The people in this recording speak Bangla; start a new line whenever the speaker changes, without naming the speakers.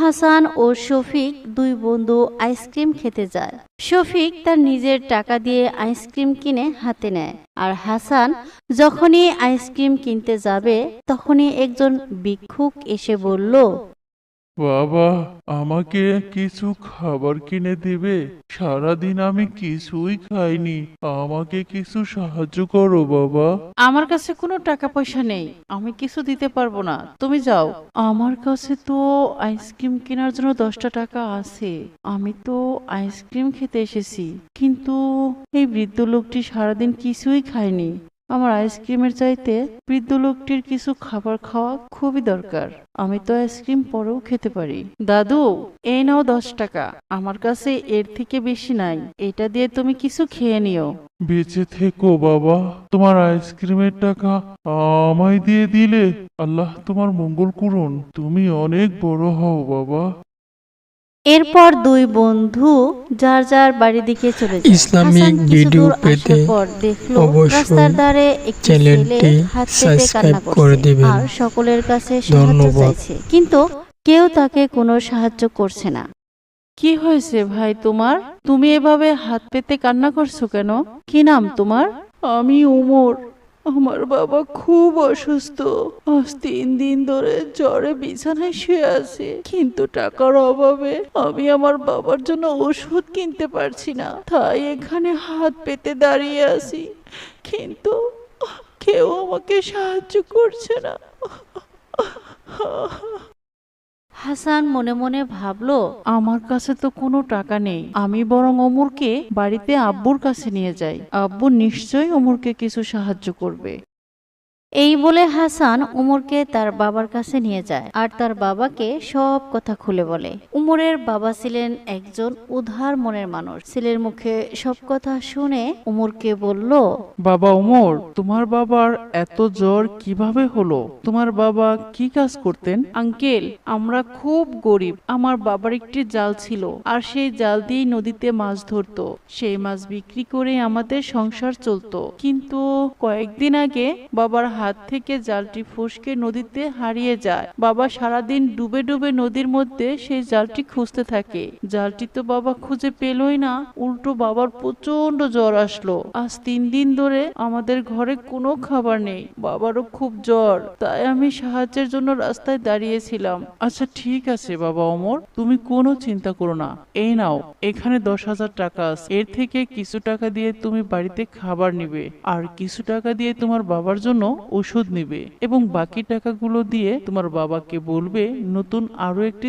হাসান ও শফিক দুই বন্ধু আইসক্রিম খেতে যায়। শফিক তার নিজের টাকা দিয়ে আইসক্রিম কিনে হাতে নেয়, আর হাসান যখনই আইসক্রিম কিনতে যাবে তখনই একজন ভিক্ষুক এসে বলল,
বাবা, আমাকে কিছু খাবার কিনে দিবে? সারাদিন আমি কিছুই খাইনি, আমাকে কিছু সাহায্য করো বাবা।
আমার কাছে কোনো টাকা পয়সা নেই, আমি কিছু দিতে পারবো না, তুমি যাও। আমার কাছে তো আইসক্রিম কেনার জন্য 10টা টাকা আছে, আমি তো আইসক্রিম খেতে এসেছি। কিন্তু এই বৃদ্ধ লোকটি সারাদিন কিছুই খায়নি, আমার আইসক্রিমের চাইতে বৃদ্ধ লোকটির কিছু খাবার খাওয়া খুবই দরকার। আমি তো আইসক্রিম পরেও খেতে পারি। দাদু, এই নাও 10 টাকা, আমার কাছে এর থেকে বেশি নাই, এটা দিয়ে তুমি কিছু খেয়ে নিও।
বেঁচে থেকো বাবা, তোমার আইসক্রিমের টাকা আমায় দিয়ে দিলে। আল্লাহ তোমার মঙ্গল করুন, তুমি অনেক বড় হও বাবা।
এরপর দুই বন্ধু যার যার বাড়ির দিকে চলে যায়।
ইসলামিক
হাসান কিছু
ভিডিও
দূর
পেতে
আসার পর দেখলো
অবশ্যই
রাস্তার ধারে একটি ছেলে
চ্যানেলটি
হাত পেতে
সাবস্ক্রাইব
কান্না
করে
করছে
দিবেন।
আর সকলের কাছে সাহায্য
ধন্যবাদ।
চাইছে, কিন্তু কেউ তাকে কোনো সাহায্য করছে না।
কি হয়েছে ভাই তোমার? তুমি এভাবে হাত পেতে কান্না করছো কেন? কি নাম তোমার? আমি উমর। আমার বাবা খুব অসুস্থ, আজ 3 দিন ধরে জ্বরে বিছানায় শুয়ে আছে, কিন্তু টাকার অভাবে আমি আমার বাবার জন্য ওষুধ কিনতে পারছি না, তাই এখানে হাত পেতে দাঁড়িয়ে আছি, কিন্তু কেউ আমাকে সাহায্য করছে না।
হাসান মনে মনে ভাবলো,
আমার কাছে তো কোনো টাকা নেই, আমি বরং অমরকে বাড়িতে আব্বুর কাছে নিয়ে যাই, আব্বু নিশ্চয়ই অমরকে কিছু সাহায্য করবে।
এই বলে হাসান উমরকে তার বাবার কাছে নিয়ে যায় আর তার বাবাকে সব কথা খুলে বলে। উমরের বাবা ছিলেন একজন উদার মনের মানুষ। ছেলের মুখে সব কথা শুনে উমরকে বলল,
বাবা ওমর, তোমার বাবার এত জ্বর কিভাবে হলো? তোমার বাবা কি কাজ করতেন? আঙ্কেল, আমরা খুব গরিব, আমার বাবার একটি জাল ছিল, আর সেই জাল দিয়ে নদীতে মাছ ধরতো, সেই মাছ বিক্রি করে আমাদের সংসার চলতো। কিন্তু কয়েকদিন আগে বাবার হাত থেকে জালটি ফসকে নদীতে হারিয়ে যায়। বাবা সারাদিন ডুবে ডুবে নদীর মধ্যে সেই জালটি খুঁজতে থাকে। জালটি তো বাবা খুঁজে পেলই না, উল্টো বাবার প্রচন্ড জ্বর আসলো। আজ 3 দিন ধরে আমাদের ঘরে কোনো খাবার নেই, বাবারও খুব জ্বর, তাই আমি সাহায্যের জন্য রাস্তায় দাঁড়িয়েছিলাম। আচ্ছা ঠিক আছে বাবা ওমর, তুমি কোনো চিন্তা করো না, এই নাও, এখানে 10,000 টাকা আছে, এর থেকে কিছু টাকা দিয়ে তুমি বাড়িতে খাবার নিবে, আর কিছু টাকা দিয়ে তোমার বাবার জন্য ওষুধ নিবে, এবং বাকি টাকাগুলো দিয়ে তোমার বাবাকে বলবে নতুন আরো একটি